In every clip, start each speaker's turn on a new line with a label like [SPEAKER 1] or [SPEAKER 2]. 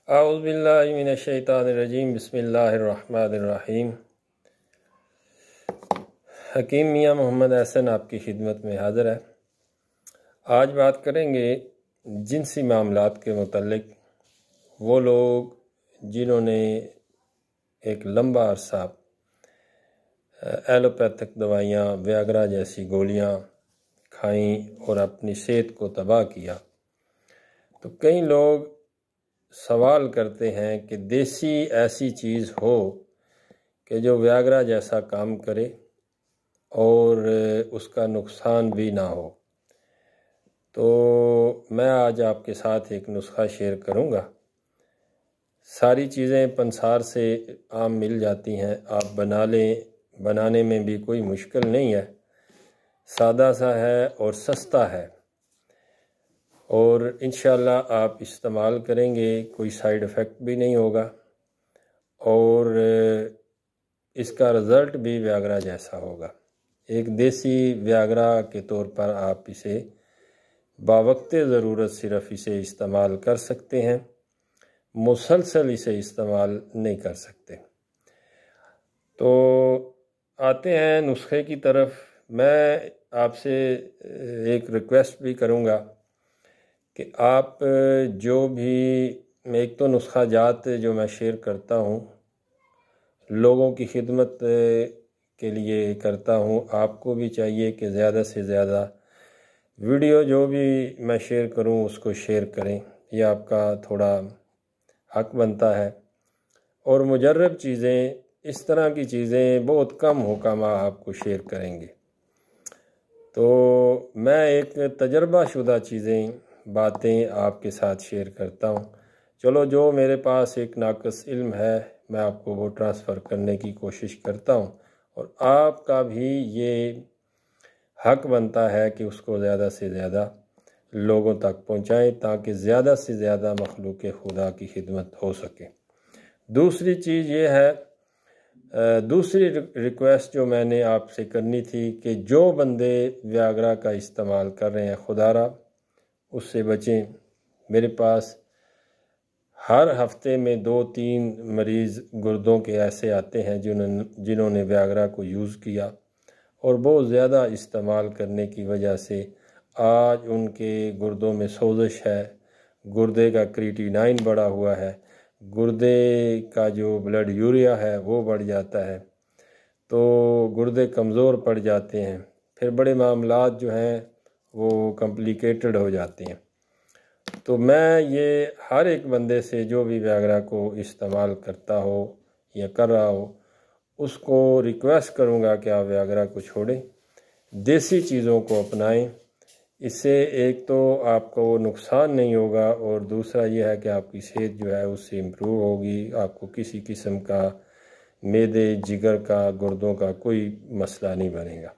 [SPEAKER 1] औज़ुबिल्लाहिमिनश्शैतानिर्रजीम बिस्मिल्लाहिर्रहमानिर्रहीम। हकीम मियाँ मोहम्मद एहसन आपकी खिदमत में हाज़िर है। आज बात करेंगे जिनसी मामलात के मुतल्लिक। वो लोग जिन्होंने एक लंबा अरसा एलोपैथिक दवाइयाँ, वियाग्रा जैसी गोलियाँ खाईं और अपनी सेहत को तबाह किया, तो कई लोग सवाल करते हैं कि देसी ऐसी चीज़ हो कि जो वियाग्रा जैसा काम करे और उसका नुकसान भी ना हो। तो मैं आज आपके साथ एक नुस्खा शेयर करूंगा। सारी चीज़ें पंसार से आम मिल जाती हैं, आप बना लें, बनाने में भी कोई मुश्किल नहीं है, सादा सा है और सस्ता है और इंशाअल्लाह आप इस्तेमाल करेंगे कोई साइड इफ़ेक्ट भी नहीं होगा और इसका रिज़ल्ट भी वियाग्रा जैसा होगा। एक देसी वियाग्रा के तौर पर आप इसे बावक्ते ज़रूरत सिर्फ इसे इस्तेमाल कर सकते हैं, मुसलसल इसे इस्तेमाल नहीं कर सकते। तो आते हैं नुस्खे की तरफ। मैं आपसे एक रिक्वेस्ट भी करूँगा कि आप जो भी, एक तो नुस्खा जात जो मैं शेयर करता हूँ लोगों की खिदमत के लिए करता हूँ, आपको भी चाहिए कि ज़्यादा से ज़्यादा वीडियो जो भी मैं शेयर करूँ उसको शेयर करें, ये आपका थोड़ा हक बनता है। और मुजर्रब चीज़ें, इस तरह की चीज़ें बहुत कम हुकामा आपको शेयर करेंगे। तो मैं एक तजर्बाशुदा चीज़ें, बातें आपके साथ शेयर करता हूँ। चलो, जो मेरे पास एक नाक़िस इल्म है मैं आपको वो ट्रांसफ़र करने की कोशिश करता हूँ और आपका भी ये हक बनता है कि उसको ज़्यादा से ज़्यादा लोगों तक पहुँचाएँ ताकि ज़्यादा से ज़्यादा मखलूक़ खुदा की खिदमत हो सके। दूसरी चीज़ ये है, दूसरी रिक्वेस्ट जो मैंने आपसे करनी थी कि जो बंदे वियाग्रा का इस्तेमाल कर रहे हैं, खुदारा उससे बचें। मेरे पास हर हफ्ते में 2-3 मरीज़ गुर्दों के ऐसे आते हैं जिन्होंने वियाग्रा को यूज़ किया और बहुत ज़्यादा इस्तेमाल करने की वजह से आज उनके गुर्दों में सोजिश है, गुर्दे का क्रिएटिनाइन बढ़ा हुआ है, गुर्दे का जो ब्लड यूरिया है वो बढ़ जाता है, तो गुर्दे कमज़ोर पड़ जाते हैं, फिर बड़े मामलात जो हैं वो कॉम्प्लिकेटेड हो जाते हैं। तो मैं ये हर एक बंदे से जो भी वियाग्रा को इस्तेमाल करता हो या कर रहा हो उसको रिक्वेस्ट करूँगा कि आप वियाग्रा को छोड़ें, देसी चीज़ों को अपनाएं। इससे एक तो आपको नुकसान नहीं होगा और दूसरा ये है कि आपकी सेहत जो है उससे इम्प्रूव होगी, आपको किसी किस्म का मैदे, जिगर का, गुर्दों का कोई मसला नहीं बनेगा।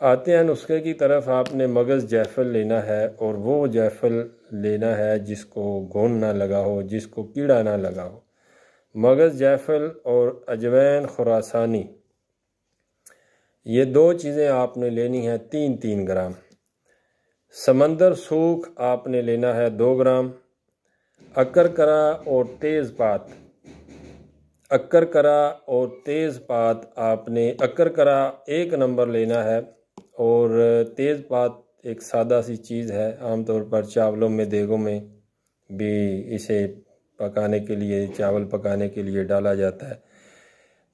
[SPEAKER 1] आते हैं नुस्खे की तरफ। आपने मगज़ जायफल लेना है और वो जायफल लेना है जिसको घुन ना लगा हो, जिसको कीड़ा ना लगा हो। मगज़ जायफल और अजवैन खुरासानी, ये दो चीज़ें आपने लेनी है 3-3 ग्राम। समंदर सूख आपने लेना है 2 ग्राम। अकरकरा और तेज़पात, अकरकरा और तेज़पात आपने, अकरकरा 1 नंबर लेना है और तेज़पात एक सादा सी चीज़ है, आमतौर पर चावलों में, देगों में भी इसे पकाने के लिए, चावल पकाने के लिए डाला जाता है।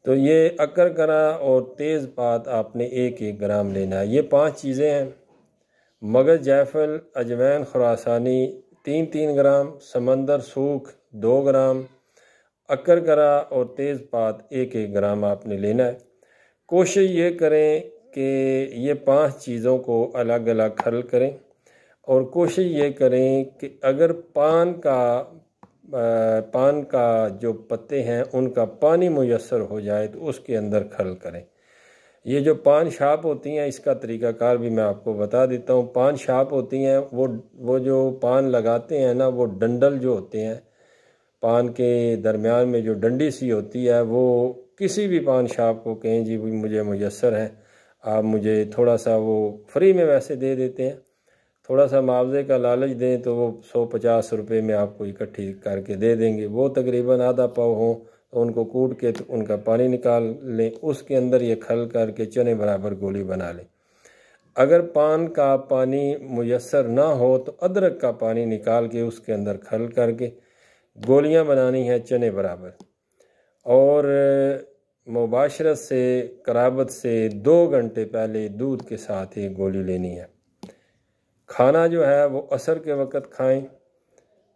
[SPEAKER 1] तो ये अकरकरा और तेज़पात आपने 1-1 ग्राम लेना है। ये 5 चीज़ें हैं। मगज़ जायफल, अजवैन खुरासानी 3-3 ग्राम, समंदर सूख 2 ग्राम, अकरकरा और तेज़पात 1-1 ग्राम आपने लेना है। कोशिश ये करें कि ये 5 चीज़ों को अलग अलग खल करें और कोशिश ये करें कि अगर पान का जो पत्ते हैं उनका पानी मुयस्सर हो जाए तो उसके अंदर खल करें। ये जो पान शाप होती हैं इसका तरीक़ाकार भी मैं आपको बता देता हूँ। पान शाप होती हैं, वो जो पान लगाते हैं ना, वो डंडल जो होते हैं, पान के दरमियान में जो डंडी सी होती है, वो किसी भी पान शाप को कहें जी मुझे मुयस्सर है, आप मुझे थोड़ा सा, वो फ्री में वैसे दे देते हैं, थोड़ा सा मुआवजे का लालच दें तो वो 150 रुपये में आपको इकट्ठी करके दे देंगे। वो तकरीबन आधा पाव हो तो उनको कूट के तो उनका पानी निकाल लें, उसके अंदर ये खल करके चने बराबर गोली बना लें। अगर पान का पानी मुयस्सर ना हो तो अदरक का पानी निकाल के उसके अंदर खल करके गोलियां बनानी है चने बराबर, और मुबाशरत से कराबत से 2 घंटे पहले दूध के साथ ये गोली लेनी है। खाना जो है वो असर के वक़्त खाएं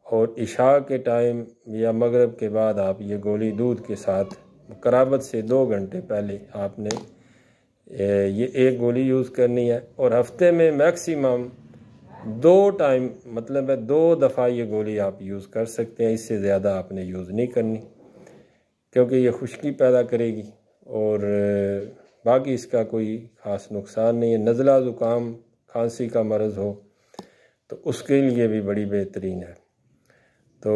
[SPEAKER 1] और इशा के टाइम या मगरिब के बाद आप ये गोली दूध के साथ कराबत से 2 घंटे पहले आपने ये एक गोली यूज़ करनी है। और हफ्ते में मैक्सिमम 2 टाइम, मतलब है 2 दफ़ा ये गोली आप यूज़ कर सकते हैं। इससे ज़्यादा आपने यूज़ नहीं करनी क्योंकि ये खुश्की पैदा करेगी और बाकी इसका कोई ख़ास नुकसान नहीं है। नज़ला ज़ुकाम खांसी का मर्ज़ हो तो उसके लिए भी बड़ी बेहतरीन है। तो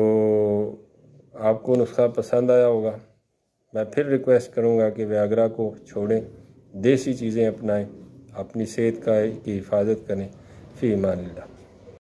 [SPEAKER 1] आपको नुस्खा पसंद आया होगा। मैं फिर रिक्वेस्ट करूंगा कि वियाग्रा को छोड़ें, देसी चीज़ें अपनाएं, अपनी सेहत की हिफाजत करें। फ़ी अमानिल्लाह।